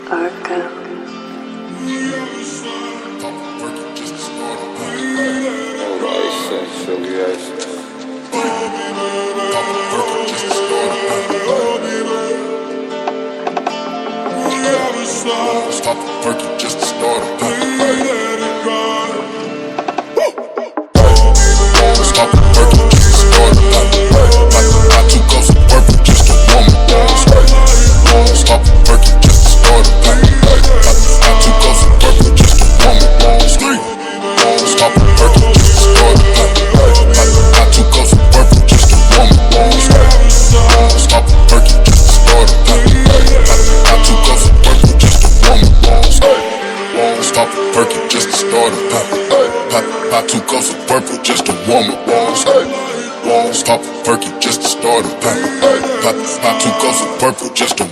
Bareng. Stop the perky just to start it. Stop the perky just to start it. I two cups of purple just to warm it. Stop the perky just to start it. I two cups of purple just to warm it. Stop the perky just to start it. I two cups of purple just to warm it. Stop the perky just to start it. I two cups of purple just to warm it. Stop the perky just to start it. I two cups of purple just to warm it. Stop the perky just to start it. I two cups of purple just to